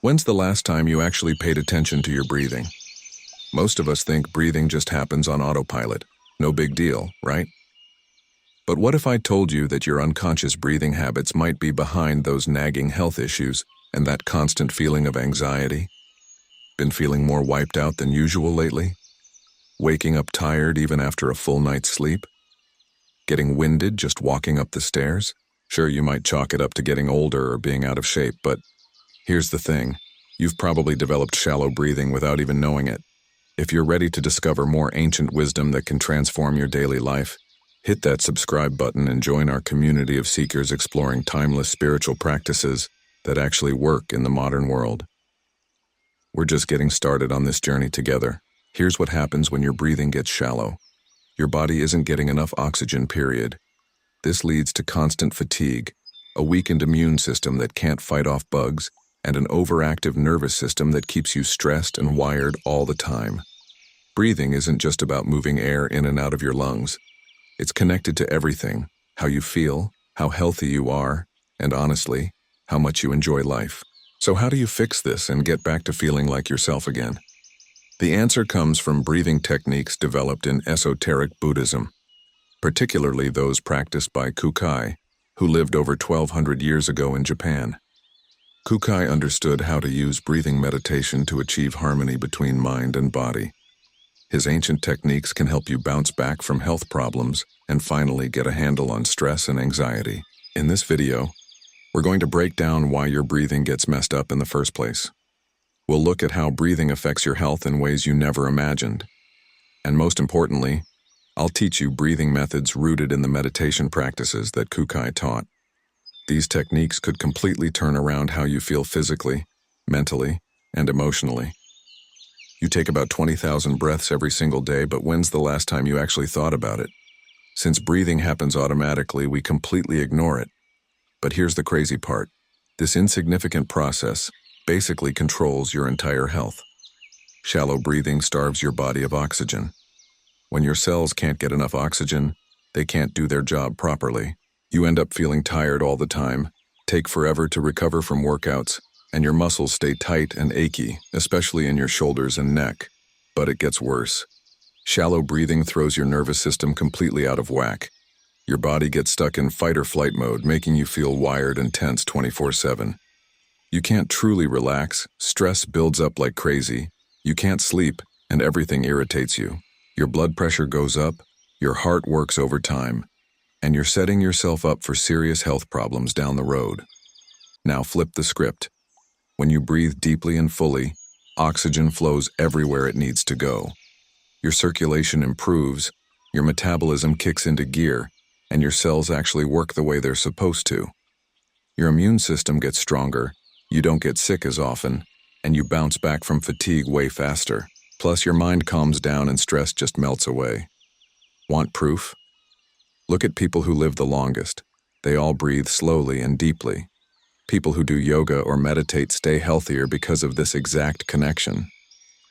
When's the last time you actually paid attention to your breathing? Most of us think breathing just happens on autopilot. No big deal, right? But what if I told you that your unconscious breathing habits might be behind those nagging health issues and that constant feeling of anxiety? Been feeling more wiped out than usual lately? Waking up tired even after a full night's sleep? Getting winded just walking up the stairs? Sure, you might chalk it up to getting older or being out of shape, but here's the thing. You've probably developed shallow breathing without even knowing it. If you're ready to discover more ancient wisdom that can transform your daily life, hit that subscribe button and join our community of seekers exploring timeless spiritual practices that actually work in the modern world. We're just getting started on this journey together. Here's what happens when your breathing gets shallow. Your body isn't getting enough oxygen, period. This leads to constant fatigue, a weakened immune system that can't fight off bugs, and an overactive nervous system that keeps you stressed and wired all the time. Breathing isn't just about moving air in and out of your lungs. It's connected to everything: how you feel, how healthy you are, and honestly, how much you enjoy life. So how do you fix this and get back to feeling like yourself again? The answer comes from breathing techniques developed in esoteric Buddhism, particularly those practiced by Kukai, who lived over 1,200 years ago in Japan. Kukai understood how to use breathing meditation to achieve harmony between mind and body. His ancient techniques can help you bounce back from health problems and finally get a handle on stress and anxiety. In this video, we're going to break down why your breathing gets messed up in the first place. We'll look at how breathing affects your health in ways you never imagined. And most importantly, I'll teach you breathing methods rooted in the meditation practices that Kukai taught. These techniques could completely turn around how you feel physically, mentally, and emotionally. You take about 20,000 breaths every single day, but when's the last time you actually thought about it? Since breathing happens automatically, we completely ignore it. But here's the crazy part. This insignificant process basically controls your entire health. Shallow breathing starves your body of oxygen. When your cells can't get enough oxygen, they can't do their job properly. You end up feeling tired all the time, take forever to recover from workouts, and your muscles stay tight and achy, especially in your shoulders and neck. But it gets worse. Shallow breathing throws your nervous system completely out of whack. Your body gets stuck in fight or flight mode, making you feel wired and tense 24/7. You can't truly relax, stress builds up like crazy, you can't sleep, and everything irritates you. Your blood pressure goes up, your heart works overtime, and you're setting yourself up for serious health problems down the road. Now flip the script. When you breathe deeply and fully, oxygen flows everywhere it needs to go. Your circulation improves, your metabolism kicks into gear, and your cells actually work the way they're supposed to. Your immune system gets stronger, you don't get sick as often, and you bounce back from fatigue way faster. Plus, your mind calms down and stress just melts away. Want proof? Look at people who live the longest. They all breathe slowly and deeply. People who do yoga or meditate stay healthier because of this exact connection.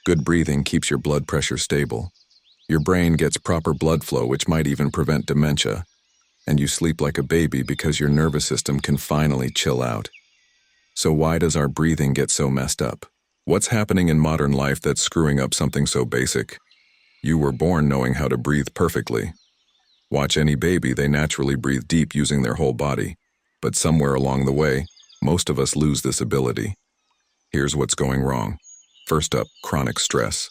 Good breathing keeps your blood pressure stable. Your brain gets proper blood flow, which might even prevent dementia. And you sleep like a baby because your nervous system can finally chill out. So why does our breathing get so messed up? What's happening in modern life that's screwing up something so basic? You were born knowing how to breathe perfectly. Watch any baby, they naturally breathe deep using their whole body. But somewhere along the way, most of us lose this ability. Here's what's going wrong. First up, chronic stress.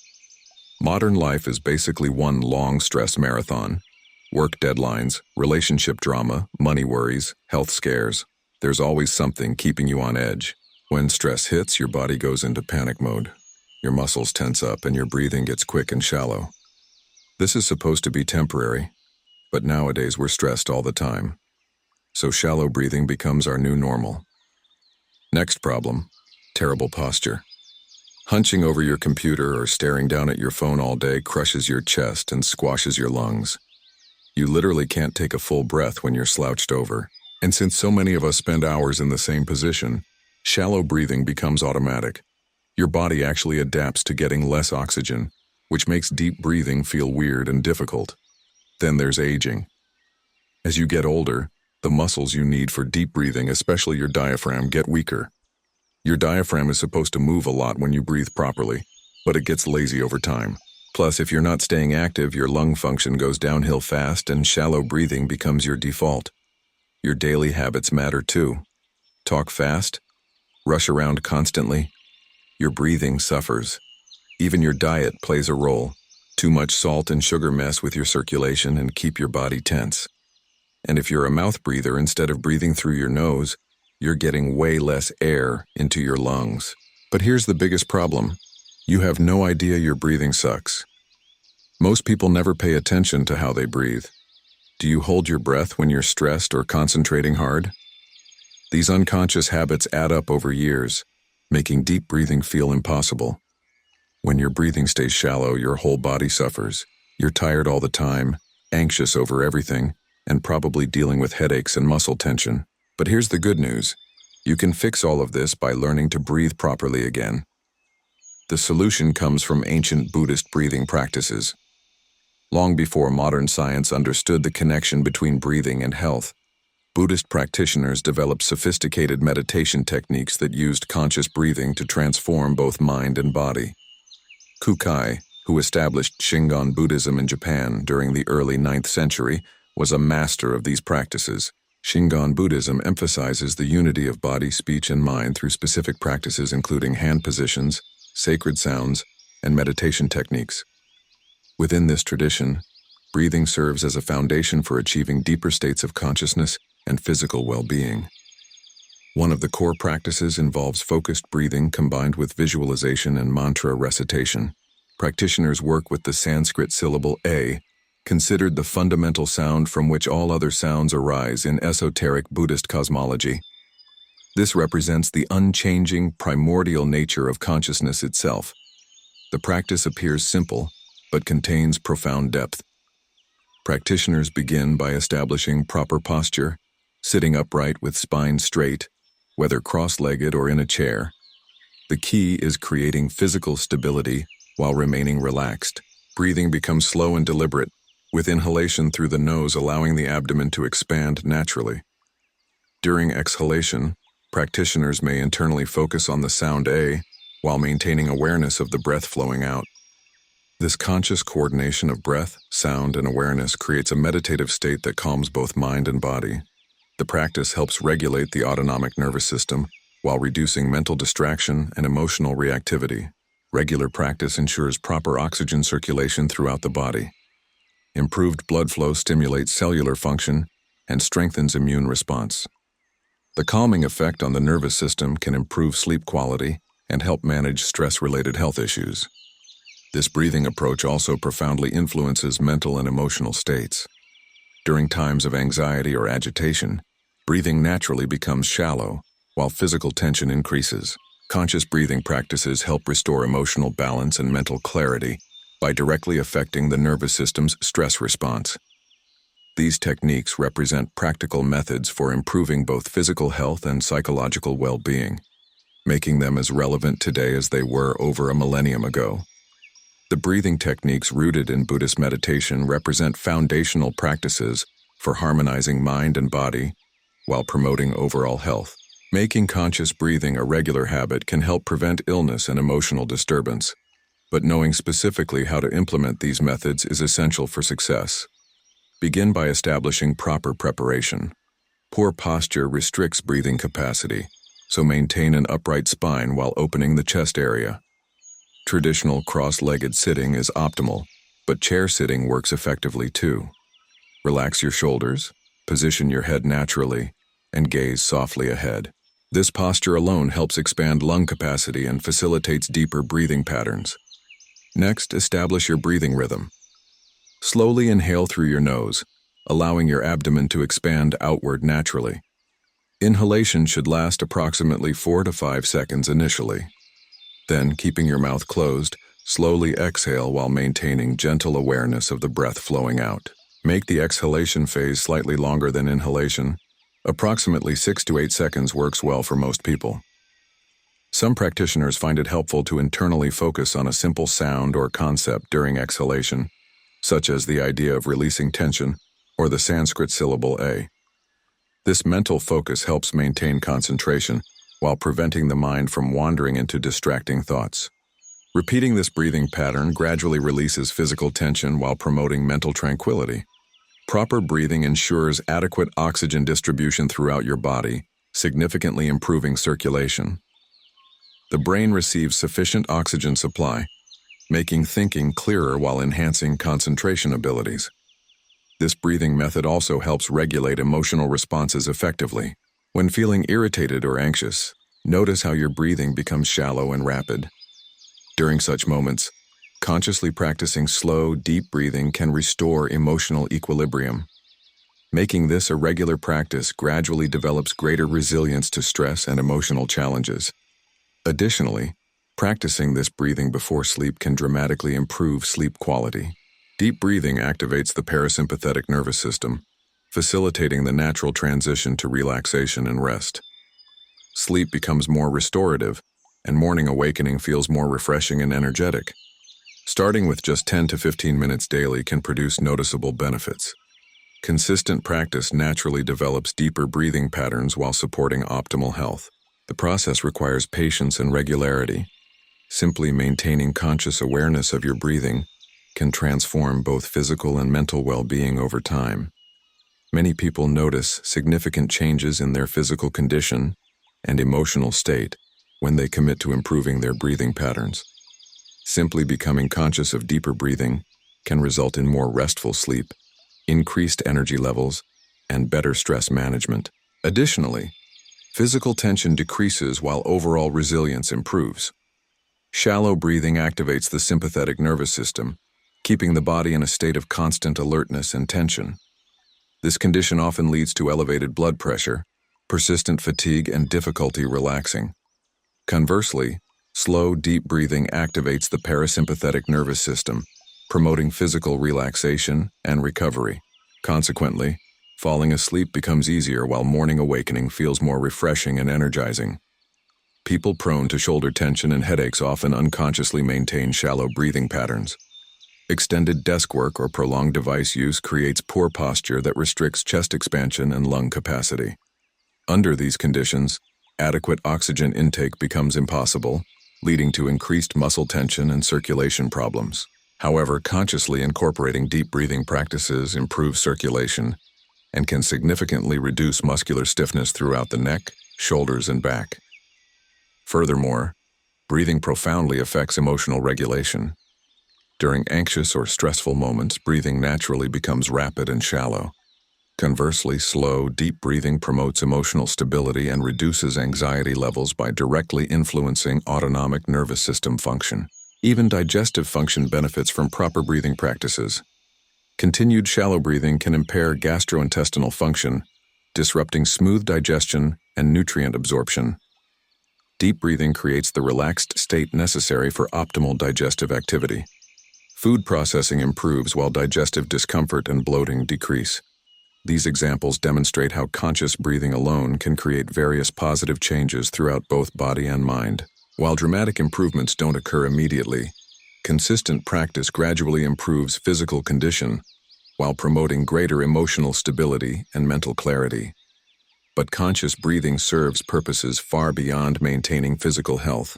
Modern life is basically one long stress marathon. Work deadlines, relationship drama, money worries, health scares. There's always something keeping you on edge. When stress hits, your body goes into panic mode. Your muscles tense up and your breathing gets quick and shallow. This is supposed to be temporary, but nowadays we're stressed all the time. So shallow breathing becomes our new normal. Next problem, terrible posture. Hunching over your computer or staring down at your phone all day crushes your chest and squashes your lungs. You literally can't take a full breath when you're slouched over. And since so many of us spend hours in the same position, shallow breathing becomes automatic. Your body actually adapts to getting less oxygen, which makes deep breathing feel weird and difficult. Then there's aging. As you get older, the muscles you need for deep breathing, especially your diaphragm, get weaker. Your diaphragm is supposed to move a lot when you breathe properly, but it gets lazy over time. Plus, if you're not staying active, your lung function goes downhill fast and shallow breathing becomes your default. Your daily habits matter too. Talk fast? Rush around constantly? Your breathing suffers. Even your diet plays a role. Too much salt and sugar mess with your circulation and keep your body tense. And if you're a mouth breather, instead of breathing through your nose, you're getting way less air into your lungs. But here's the biggest problem. You have no idea your breathing sucks. Most people never pay attention to how they breathe. Do you hold your breath when you're stressed or concentrating hard? These unconscious habits add up over years, making deep breathing feel impossible. When your breathing stays shallow, your whole body suffers. You're tired all the time, anxious over everything, and probably dealing with headaches and muscle tension. But here's the good news. You can fix all of this by learning to breathe properly again. The solution comes from ancient Buddhist breathing practices. Long before modern science understood the connection between breathing and health, Buddhist practitioners developed sophisticated meditation techniques that used conscious breathing to transform both mind and body. Kūkai, who established Shingon Buddhism in Japan during the early 9th century, was a master of these practices. Shingon Buddhism emphasizes the unity of body, speech, and mind through specific practices including hand positions, sacred sounds, and meditation techniques. Within this tradition, breathing serves as a foundation for achieving deeper states of consciousness and physical well-being. One of the core practices involves focused breathing combined with visualization and mantra recitation. Practitioners work with the Sanskrit syllable A, considered the fundamental sound from which all other sounds arise in esoteric Buddhist cosmology. This represents the unchanging, primordial nature of consciousness itself. The practice appears simple, but contains profound depth. Practitioners begin by establishing proper posture, sitting upright with spine straight, whether cross-legged or in a chair. The key is creating physical stability while remaining relaxed. Breathing becomes slow and deliberate, with inhalation through the nose allowing the abdomen to expand naturally. During exhalation, practitioners may internally focus on the sound A while maintaining awareness of the breath flowing out. This conscious coordination of breath, sound, and awareness creates a meditative state that calms both mind and body. The practice helps regulate the autonomic nervous system while reducing mental distraction and emotional reactivity. Regular practice ensures proper oxygen circulation throughout the body. Improved blood flow stimulates cellular function and strengthens immune response. The calming effect on the nervous system can improve sleep quality and help manage stress-related health issues. This breathing approach also profoundly influences mental and emotional states. During times of anxiety or agitation, breathing naturally becomes shallow, while physical tension increases. Conscious breathing practices help restore emotional balance and mental clarity by directly affecting the nervous system's stress response. These techniques represent practical methods for improving both physical health and psychological well-being, making them as relevant today as they were over a millennium ago. The breathing techniques rooted in Buddhist meditation represent foundational practices for harmonizing mind and body while promoting overall health. Making conscious breathing a regular habit can help prevent illness and emotional disturbance, but knowing specifically how to implement these methods is essential for success. Begin by establishing proper preparation. Poor posture restricts breathing capacity, so maintain an upright spine while opening the chest area. Traditional cross-legged sitting is optimal, but chair sitting works effectively too. Relax your shoulders, position your head naturally, and gaze softly ahead. This posture alone helps expand lung capacity and facilitates deeper breathing patterns. Next, establish your breathing rhythm. Slowly inhale through your nose, allowing your abdomen to expand outward naturally. Inhalation should last approximately 4 to 5 seconds initially. Then, keeping your mouth closed, slowly exhale while maintaining gentle awareness of the breath flowing out. Make the exhalation phase slightly longer than inhalation. Approximately 6 to 8 seconds works well for most people. Some practitioners find it helpful to internally focus on a simple sound or concept during exhalation, such as the idea of releasing tension or the Sanskrit syllable A. This mental focus helps maintain concentration while preventing the mind from wandering into distracting thoughts. Repeating this breathing pattern gradually releases physical tension while promoting mental tranquility. Proper breathing ensures adequate oxygen distribution throughout your body, significantly improving circulation. The brain receives sufficient oxygen supply, making thinking clearer while enhancing concentration abilities. This breathing method also helps regulate emotional responses effectively. When feeling irritated or anxious, notice how your breathing becomes shallow and rapid. During such moments, consciously practicing slow, deep breathing can restore emotional equilibrium. Making this a regular practice gradually develops greater resilience to stress and emotional challenges. Additionally, practicing this breathing before sleep can dramatically improve sleep quality. Deep breathing activates the parasympathetic nervous system, facilitating the natural transition to relaxation and rest. Sleep becomes more restorative, and morning awakening feels more refreshing and energetic. Starting with just 10 to 15 minutes daily can produce noticeable benefits. Consistent practice naturally develops deeper breathing patterns while supporting optimal health. The process requires patience and regularity. Simply maintaining conscious awareness of your breathing can transform both physical and mental well-being over time. Many people notice significant changes in their physical condition and emotional state when they commit to improving their breathing patterns. Simply becoming conscious of deeper breathing can result in more restful sleep, increased energy levels, and better stress management. Additionally, physical tension decreases while overall resilience improves. Shallow breathing activates the sympathetic nervous system, keeping the body in a state of constant alertness and tension. This condition often leads to elevated blood pressure, persistent fatigue, and difficulty relaxing. Conversely, slow, deep breathing activates the parasympathetic nervous system, promoting physical relaxation and recovery. Consequently, falling asleep becomes easier while morning awakening feels more refreshing and energizing. People prone to shoulder tension and headaches often unconsciously maintain shallow breathing patterns. Extended desk work or prolonged device use creates poor posture that restricts chest expansion and lung capacity. Under these conditions, adequate oxygen intake becomes impossible, leading to increased muscle tension and circulation problems. However, consciously incorporating deep breathing practices improves circulation and can significantly reduce muscular stiffness throughout the neck, shoulders, and back. Furthermore, breathing profoundly affects emotional regulation. During anxious or stressful moments, breathing naturally becomes rapid and shallow. Conversely, slow, deep breathing promotes emotional stability and reduces anxiety levels by directly influencing autonomic nervous system function. Even digestive function benefits from proper breathing practices. Continued shallow breathing can impair gastrointestinal function, disrupting smooth digestion and nutrient absorption. Deep breathing creates the relaxed state necessary for optimal digestive activity. Food processing improves while digestive discomfort and bloating decrease. These examples demonstrate how conscious breathing alone can create various positive changes throughout both body and mind. While dramatic improvements don't occur immediately, consistent practice gradually improves physical condition while promoting greater emotional stability and mental clarity. But conscious breathing serves purposes far beyond maintaining physical health.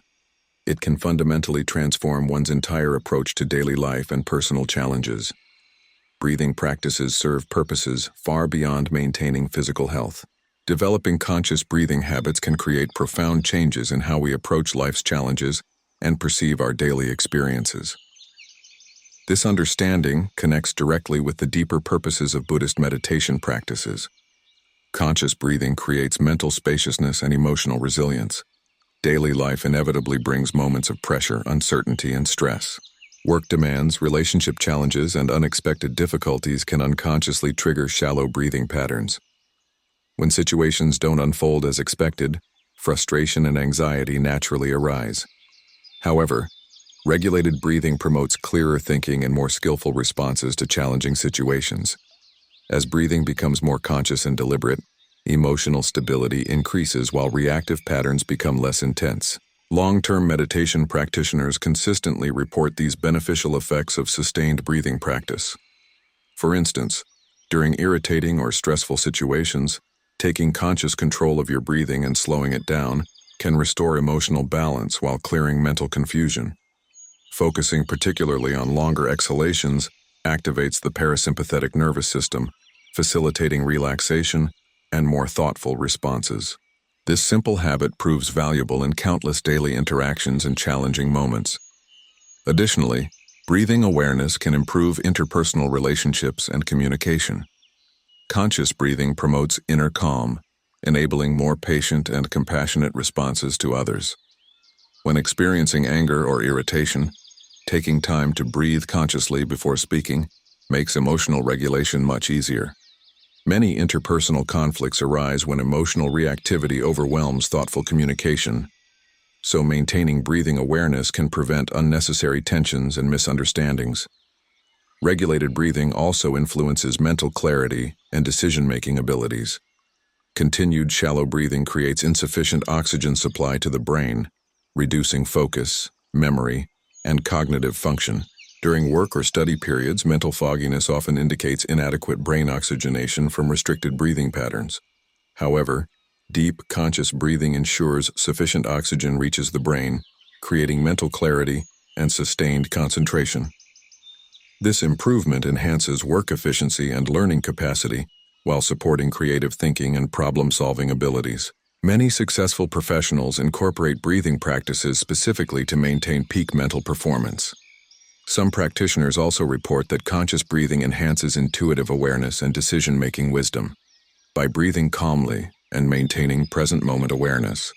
It can fundamentally transform one's entire approach to daily life and personal challenges. Breathing practices serve purposes far beyond maintaining physical health. Developing conscious breathing habits can create profound changes in how we approach life's challenges and perceive our daily experiences. This understanding connects directly with the deeper purposes of Buddhist meditation practices. Conscious breathing creates mental spaciousness and emotional resilience. Daily life inevitably brings moments of pressure, uncertainty, and stress. Work demands, relationship challenges, and unexpected difficulties can unconsciously trigger shallow breathing patterns. When situations don't unfold as expected, frustration and anxiety naturally arise. However, regulated breathing promotes clearer thinking and more skillful responses to challenging situations. As breathing becomes more conscious and deliberate, emotional stability increases while reactive patterns become less intense. Long-term meditation practitioners consistently report these beneficial effects of sustained breathing practice. For instance, during irritating or stressful situations, taking conscious control of your breathing and slowing it down can restore emotional balance while clearing mental confusion. Focusing particularly on longer exhalations activates the parasympathetic nervous system, facilitating relaxation and more thoughtful responses. This simple habit proves valuable in countless daily interactions and challenging moments. Additionally, breathing awareness can improve interpersonal relationships and communication. Conscious breathing promotes inner calm, enabling more patient and compassionate responses to others. When experiencing anger or irritation, taking time to breathe consciously before speaking makes emotional regulation much easier. Many interpersonal conflicts arise when emotional reactivity overwhelms thoughtful communication, so maintaining breathing awareness can prevent unnecessary tensions and misunderstandings. Regulated breathing also influences mental clarity and decision-making abilities. Continued shallow breathing creates insufficient oxygen supply to the brain, reducing focus, memory, and cognitive function. During work or study periods, mental fogginess often indicates inadequate brain oxygenation from restricted breathing patterns. However, deep, conscious breathing ensures sufficient oxygen reaches the brain, creating mental clarity and sustained concentration. This improvement enhances work efficiency and learning capacity while supporting creative thinking and problem-solving abilities. Many successful professionals incorporate breathing practices specifically to maintain peak mental performance. Some practitioners also report that conscious breathing enhances intuitive awareness and decision-making wisdom. By breathing calmly and maintaining present-moment awareness,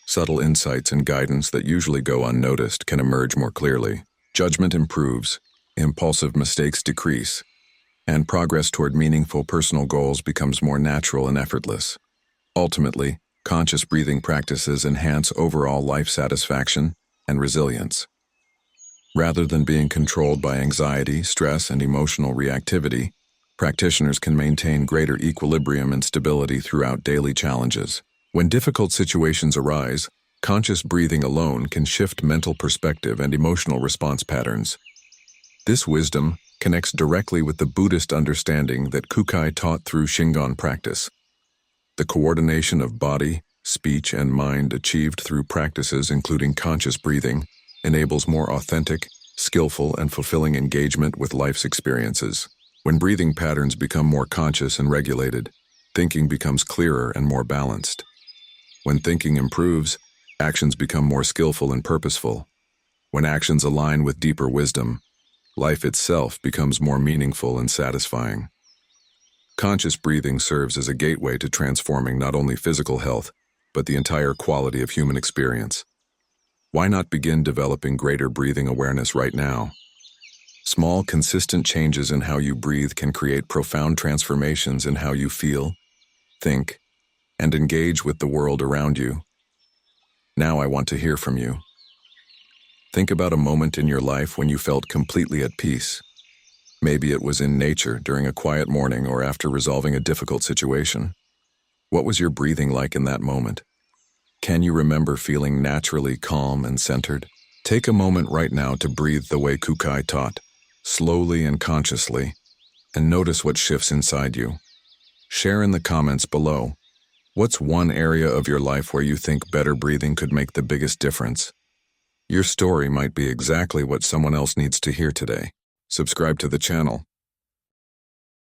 subtle insights and guidance that usually go unnoticed can emerge more clearly. Judgment improves, impulsive mistakes decrease, and progress toward meaningful personal goals becomes more natural and effortless. Ultimately, conscious breathing practices enhance overall life satisfaction and resilience. Rather than being controlled by anxiety, stress, and emotional reactivity, practitioners can maintain greater equilibrium and stability throughout daily challenges. When difficult situations arise, conscious breathing alone can shift mental perspective and emotional response patterns. This wisdom connects directly with the Buddhist understanding that Kukai taught through Shingon practice. The coordination of body, speech, and mind achieved through practices including conscious breathing enables more authentic, skillful, and fulfilling engagement with life's experiences. When breathing patterns become more conscious and regulated, thinking becomes clearer and more balanced. When thinking improves, actions become more skillful and purposeful. When actions align with deeper wisdom, life itself becomes more meaningful and satisfying. Conscious breathing serves as a gateway to transforming not only physical health, but the entire quality of human experience. Why not begin developing greater breathing awareness right now? Small, consistent changes in how you breathe can create profound transformations in how you feel, think, and engage with the world around you. Now I want to hear from you. Think about a moment in your life when you felt completely at peace. Maybe it was in nature during a quiet morning or after resolving a difficult situation. What was your breathing like in that moment? Can you remember feeling naturally calm and centered? Take a moment right now to breathe the way Kukai taught, slowly and consciously, and notice what shifts inside you. Share in the comments below. What's one area of your life where you think better breathing could make the biggest difference? Your story might be exactly what someone else needs to hear today. Subscribe to the channel